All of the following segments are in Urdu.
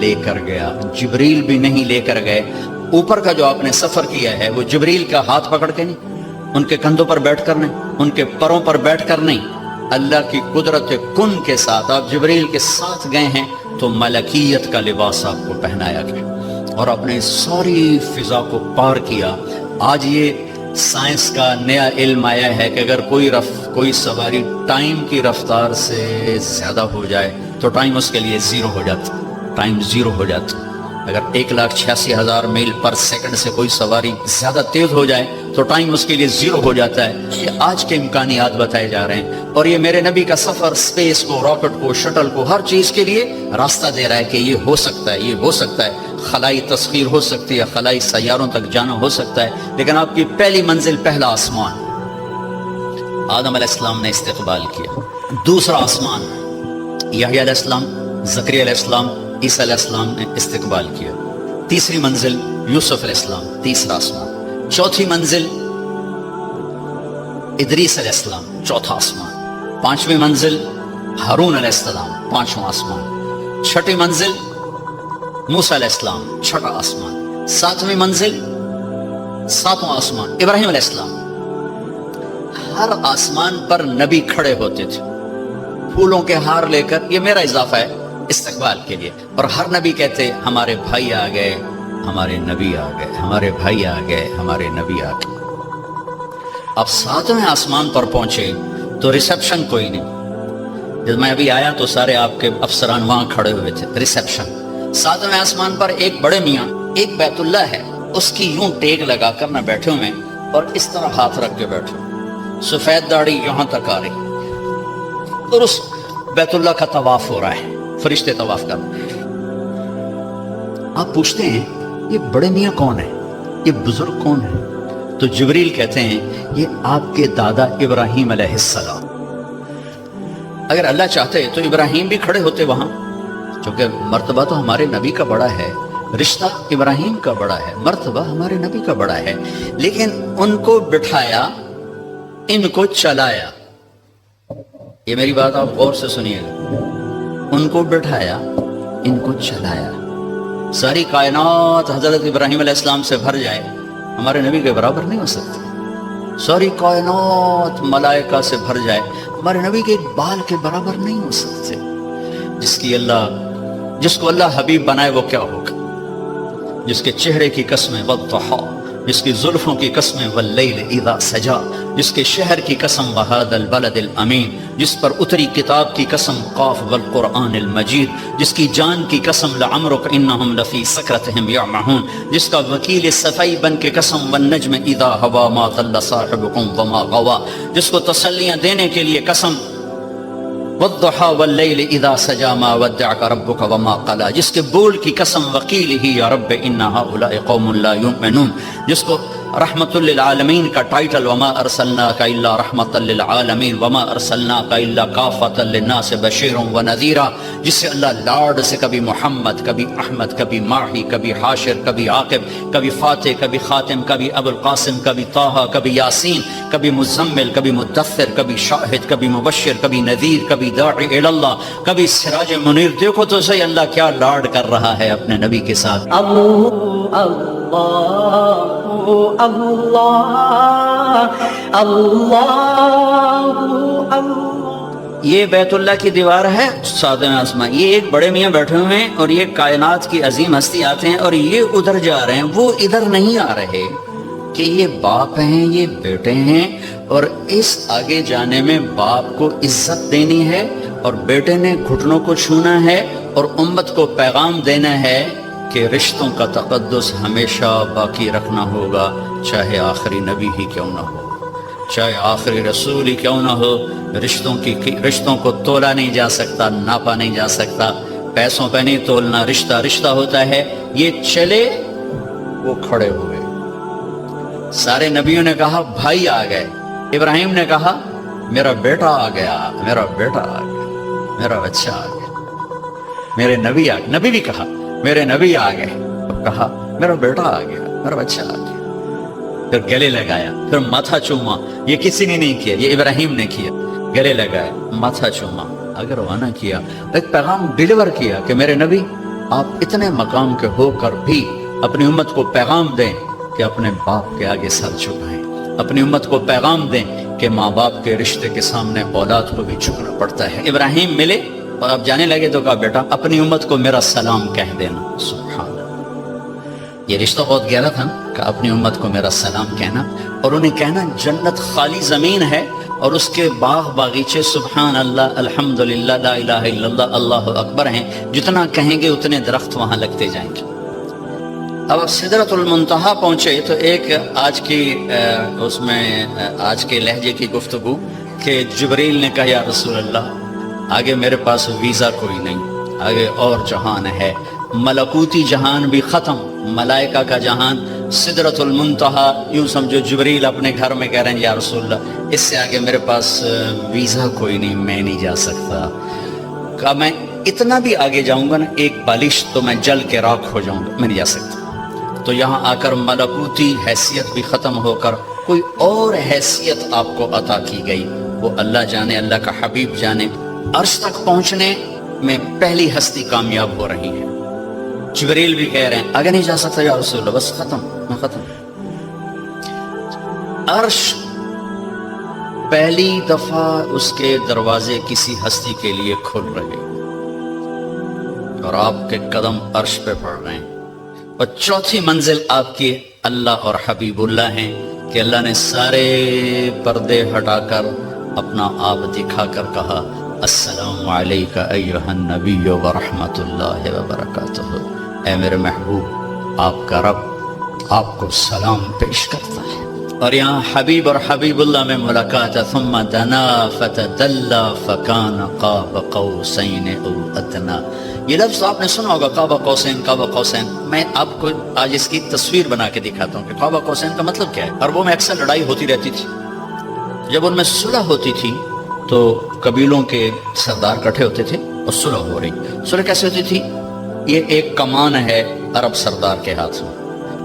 لے کر گیا، جبریل بھی نہیں لے کر گئے۔ اوپر کا جو آپ نے سفر کیا ہے وہ جبریل کا ہاتھ پکڑ کے نہیں، ان کے کندھوں پر بیٹھ کر نہیں، ان کے پروں پر بیٹھ کر نہیں، اللہ کی قدرت کن کے ساتھ آپ جبریل کے ساتھ گئے ہیں تو ملکیت کا لباس آپ کو پہنایا گیا اور اپنے ساری فضا کو پار کیا۔ آج یہ سائنس کا نیا علم آیا ہے کہ اگر کوئی سواری ٹائم کی رفتار سے زیادہ ہو جائے تو ٹائم اس کے لیے زیرو ہو جاتا، ٹائم زیرو ہو جاتا۔ اگر 1,86,000 میل پر سیکنڈ سے کوئی سواری زیادہ تیز ہو جائے تو ٹائم اس کے لیے زیرو ہو جاتا ہے۔ یہ آج کے امکانیات بتائے جا رہے ہیں، اور یہ میرے نبی کا سفر اسپیس کو، راکٹ کو، شٹل کو، ہر چیز کے لیے راستہ دے رہا ہے کہ یہ ہو سکتا ہے، یہ ہو سکتا ہے، خلائی تسخیر ہو سکتی ہے، خلائی سیاروں تک جانا ہو سکتا ہے۔ لیکن آپ کی پہلی منزل پہلا آسمان، آدم علیہ السلام نے استقبال کیا۔ دوسرا آسمان یحییٰ علیہ السلام، زکریا علیہ السلام، عیسیٰ علیہ السلام نے استقبال کیا۔ تیسری منزل یوسف علیہ السلام، تیسرا آسمان۔ چوتھی منزل ادریس علیہ السلام، چوتھا آسمان۔ پانچویں منزل ہارون علیہ السلام، پانچواں آسمان۔ چھٹی منزل موسیٰ علیہ السلام، چھٹا آسمان۔ ساتویں منزل، ساتواں آسمان، ابراہیم علیہ السلام۔ ہر آسمان پر نبی کھڑے ہوتے تھے پھولوں کے ہار لے کر، یہ میرا اضافہ ہے استقبال کے لیے، اور ہر نبی کہتے ہمارے بھائی آ گئے، ہمارے نبی آ گئے، ہمارے بھائی آ گئے، ہمارے نبی آ گئے۔ اب ساتویں آسمان پر پہنچے تو ریسیپشن کوئی نہیں۔ جب میں ابھی آیا تو سارے آپ کے افسران وہاں کھڑے ہوئے تھے، ریسیپشن۔ ساتویں آسمان پر ایک بڑے میاں، ایک بیت اللہ ہے، اس کی یوں ٹیک لگا کر نہ بیٹھے ہوئے اور اس طرح ہاتھ رکھ کے بیٹھے، سفید داڑھی یہاں تک آ رہی، اور اس بیت اللہ کا طواف ہو رہا ہے، فرشتے طواف کر رہے ہیں۔ آپ پوچھتے ہیں یہ بڑے میاں کون ہیں، یہ بزرگ کون ہیں؟ تو جبریل کہتے ہیں یہ آپ کے دادا ابراہیم علیہ السلام۔ اگر اللہ چاہتے تو ابراہیم بھی کھڑے ہوتے وہاں، کیونکہ مرتبہ تو ہمارے نبی کا بڑا ہے، رشتہ ابراہیم کا بڑا ہے، مرتبہ ہمارے نبی کا بڑا ہے، لیکن ان کو بٹھایا، ان کو چلایا۔ یہ میری بات آپ غور سے سنیے گا، ان کو بٹھایا، ان کو چلایا۔ ساری کائنات حضرت ابراہیم علیہ السلام سے بھر جائے، ہمارے نبی کے برابر نہیں ہو سکتی۔ ساری کائنات ملائکہ سے بھر جائے، ہمارے نبی کے ایک بال کے برابر نہیں ہو سکتے۔ جس کو اللہ حبیب بنائے وہ کیا ہوگا؟ جس کے چہرے کی قسمیں والضحیٰ، جس کی زلفوں کی قسمیں واللیل اذا سجا، جس کے شہر کی قسم وہذا البلد الامین، جس پر اتری کتاب کی قسم قاف والقرآن المجید، جس کی جان کی قسم لعمرک انہم لفی سکرتہم یعمہون، جس کا وکیل صفائی بن کے قسم والنجم اذا ہوا ما ضل صاحبکم وما غوا، جس کو تسلیاں دینے کے لیے قسم والضحیٰ واللیل اذا سجا ما ودعک ربک وما قلا، جس کے بول کی قسم وقیل ہی یا رب ان ہؤلاء قوم لا یؤمنون، جس کو رحمت للعالمین کا ٹائٹل وما ارسلناک الا رحمت للعالمین وما ارسلناک الا کافۃ للناس بشیرا ونذیرا، جس سے اللہ لاڈ سے کبھی محمد، کبھی احمد، کبھی ماہی، کبھی حاشر، کبھی عاقب، کبھی فاتح، کبھی خاتم، کبھی ابو القاسم، کبھی طٰہٰ، کبھی یاسین، کبھی مزمل، کبھی مدثر، کبھی شاہد، کبھی مبشر، کبھی نذیر، کبھی داعی الی اللہ، کبھی سراج منیر۔ دیکھو تو صحیح اللہ کیا لاڈ کر رہا ہے اپنے نبی کے ساتھ۔ اللہ یہ بیت اللہ کی دیوار ہے، ساتویں آسمان، یہ ایک بڑے میاں بیٹھے ہوئے ہیں اور یہ کائنات کی عظیم ہستی آتے ہیں اور یہ ادھر جا رہے ہیں، وہ ادھر نہیں آ رہے کہ یہ باپ ہیں، یہ بیٹے ہیں، اور اس آگے جانے میں باپ کو عزت دینی ہے اور بیٹے نے گھٹنوں کو چھونا ہے اور امت کو پیغام دینا ہے کہ رشتوں کا تقدس ہمیشہ باقی رکھنا ہوگا، چاہے آخری نبی ہی کیوں نہ ہو، چاہے آخری رسول ہی کیوں نہ ہو۔ رشتوں کو تولا نہیں جا سکتا، ناپا نہیں جا سکتا، پیسوں پہ نہیں تولنا، رشتہ رشتہ ہوتا ہے۔ یہ چلے، وہ کھڑے ہوئے، سارے نبیوں نے کہا بھائی آ گئے، ابراہیم نے کہا میرا بیٹا آ گیا، میرا بیٹا آ گیا، میرا بچہ آ گیا، میرے نبی آ گئے، نبی بھی کہا میرے نبی آ گئے، کہا میرا بیٹا آ گیا، میرا بچہ آ گیا، پھر گلے لگایا، پھر ماتھا چوما۔ یہ کسی نے نہیں کیا، یہ ابراہیم نے کیا، گلے لگایا، ماتھا چوما، اگر وہ نہ کیا، ایک پیغام ڈیلیور کیا کہ میرے نبی آپ اتنے مقام کے ہو کر بھی اپنی امت کو پیغام دیں کہ اپنے باپ کے آگے سر جھکائیں، اپنی امت کو پیغام دیں کہ ماں باپ کے رشتے کے سامنے اولاد کو بھی جھکنا پڑتا ہے۔ ابراہیم ملے اور اب جانے لگے تو کہا بیٹا اپنی امت کو میرا سلام کہہ دینا۔ سبحان اللہ، یہ رشتہ بہت گہرا تھا کہ اپنی امت کو میرا سلام کہنا، اور انہیں کہنا جنت خالی زمین ہے اور اس کے باغ باغیچے سبحان اللہ الحمدللہ لا الہ الا اللہ اللہ اکبر ہیں، جتنا کہیں گے اتنے درخت وہاں لگتے جائیں گے۔ اب سدرۃ المنتہا پہنچے تو ایک آج کی اس میں آج کے لہجے کی گفتگو کہ جبریل نے کہا یا رسول اللہ آگے میرے پاس ویزا کوئی نہیں، آگے اور جہان ہے، ملکوتی جہان بھی ختم، ملائکہ کا جہان، سدرۃ المنتہا، یوں سمجھو جبریل اپنے گھر میں کہہ رہے ہیں یا رسول اللہ اس سے آگے میرے پاس ویزا کوئی نہیں، میں نہیں جا سکتا۔ کہا میں اتنا بھی آگے جاؤں گا نا ایک بالش تو میں جل کے راکھ ہو جاؤں گا، میں نہیں جا سکتا۔ تو یہاں آ کر ملکوتی حیثیت بھی ختم ہو کر کوئی اور حیثیت آپ کو عطا کی گئی، وہ اللہ جانے، اللہ کا حبیب جانے۔ عرش تک پہنچنے میں پہلی ہستی کامیاب ہو رہی ہے، جبریل بھی کہہ رہے ہیں آگے نہیں جا سکتا یا رسول اللہ، بس ختم، میں ختم۔ عرش پہلی دفعہ اس کے دروازے کسی ہستی کے لیے کھل رہے اور آپ کے قدم عرش پہ پڑ رہے ہیں، اور چوتھی منزل آپ کی اللہ اور حبیب اللہ ہیں کہ اللہ نے سارے پردے ہٹا کر اپنا آپ دکھا کر کہا السلام علیکہ ایہا النبی ورحمۃ اللہ وبرکاتہ، اے میرے محبوب آپ کا رب آپ کو سلام پیش کرتا ہے۔ اور یہاں حبیب اور حبیب اللہ میں ملاقات ہے، ثم دنا فتدلی فکان قاب قوسین او ادنی۔ یہ لفظ آپ نے سنا ہوگا قاب قوسین، قاب قوسین۔ میں آپ کو آج اس کی تصویر بنا کے دکھاتا ہوں کہ قاب قوسین کا مطلب کیا ہے۔ عربوں میں اکثر لڑائی ہوتی رہتی تھی، جب ان میں صلح ہوتی تھی تو قبیلوں کے سردار کٹھے ہوتے تھے اور صلح ہو رہی۔ صلح کیسے ہوتی تھی؟ یہ ایک کمان ہے عرب سردار کے ہاتھ میں،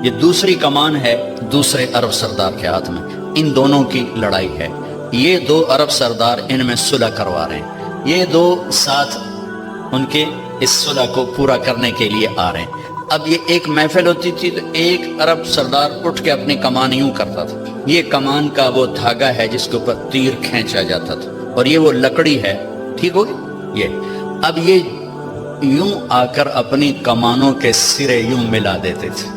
یہ دوسری کمان ہے دوسرے عرب سردار کے ہاتھ میں، ان دونوں کی لڑائی ہے۔ یہ دو عرب سردار ان میں صلح کروا رہے ہیں، یہ دو ساتھ ان کے اس صلح کو پورا کرنے کے لیے آ رہے ہیں۔ اب یہ ایک محفل ہوتی تھی تو ایک عرب سردار اٹھ کے اپنی کمان یوں کرتا تھا، یہ کمان کا وہ دھاگا ہے جس کے اوپر تیر کھینچا جاتا تھا، اور یہ وہ لکڑی ہے، ٹھیک ہوگی یہ۔ اب یہ یوں آ کر اپنی کمانوں کے سرے یوں ملا دیتے تھے۔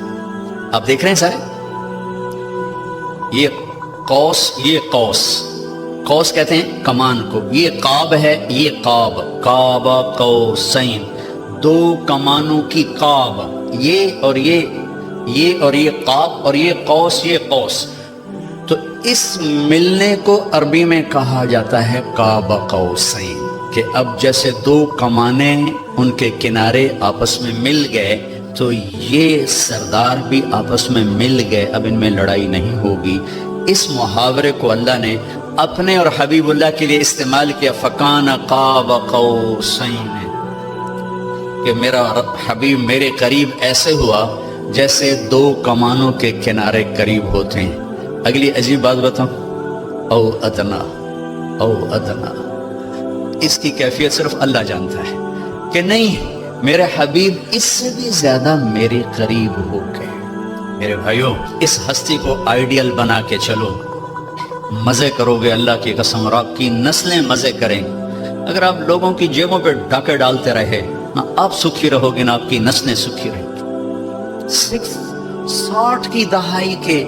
آپ دیکھ رہے ہیں سارے، یہ قوس، یہ قوس، قوس کہتے ہیں کمان کو، یہ قاب ہے، یہ قاب، قاب قوسین، دو کمانوں کی قاب، یہ اور یہ اور یہ قاب، اور یہ قوس، یہ قوس۔ تو اس ملنے کو عربی میں کہا جاتا ہے قاب قوسین، کہ اب جیسے دو کمانیں ان کے کنارے آپس میں مل گئے تو یہ سردار بھی آپس میں مل گئے، اب ان میں لڑائی نہیں ہوگی۔ اس محاورے کو اللہ نے اپنے اور حبیب اللہ کے لیے استعمال کیا، فکان قاب قوسین، کہ میرا حبیب میرے قریب ایسے ہوا جیسے دو کمانوں کے کنارے قریب ہوتے ہیں۔ اگلی عجیب بات بتاؤں، او ادنا، او ادنا، اس کی کیفیت صرف اللہ جانتا ہے کہ نہیں میرے حبیب اس سے بھی زیادہ میرے قریب ہو گئے۔ میرے بھائیوں، اس ہستی کو آئیڈیل بنا کے چلو، مزے کرو گے اللہ کی قسم، اور آپ کی نسلیں مزے کریں۔ اگر آپ لوگوں کی جیبوں پہ ڈاکے ڈالتے رہے، نہ آپ سکھی رہو گے نہ آپ کی نسلیں سکھی رہیں گی۔ 60 کی دہائی کے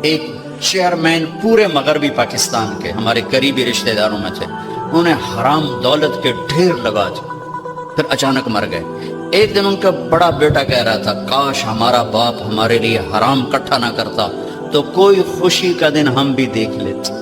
ایک چیئرمین پورے مغربی پاکستان کے ہمارے قریبی رشتہ داروں میں تھے، انہوں نے حرام دولت کے ڈھیر لگا دی، پھر اچانک مر گئے۔ ایک دن ان کا بڑا بیٹا کہہ رہا تھا کاش ہمارا باپ ہمارے لیے حرام اکٹھا نہ کرتا تو کوئی خوشی کا دن ہم بھی دیکھ لیتے۔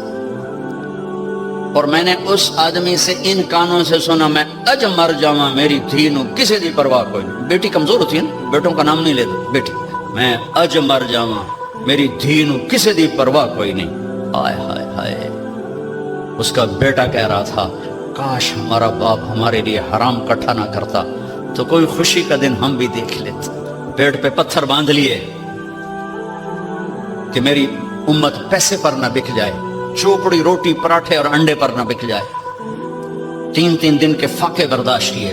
اور میں نے اس آدمی سے ان کانوں سے سنا، میں اج مر جاواں میری دھی نو کسی دی پرواہ کوئی نہیں۔ بیٹی کمزور ہوتی ہے نا، بیٹوں کا نام نہیں لیتے، بیٹی میں اج مر جاواں میری دھی نو کسی دی پرواہ کوئی نہیں۔ ہائے ہائے ہائے، اس کا بیٹا کہہ رہا تھا کاش ہمارا باپ ہمارے لیے حرام اکٹھا نہ کرتا تو کوئی خوشی کا دن ہم بھی دیکھ لیتے۔ پیٹ پہ پتھر باندھ لیے کہ میری امت پیسے پر نہ بک جائے، چوپڑی روٹی پراٹھے اور انڈے پر نہ بک جائے۔ 3 دن کے فاقے برداشت کیے،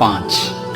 5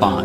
5।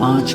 5।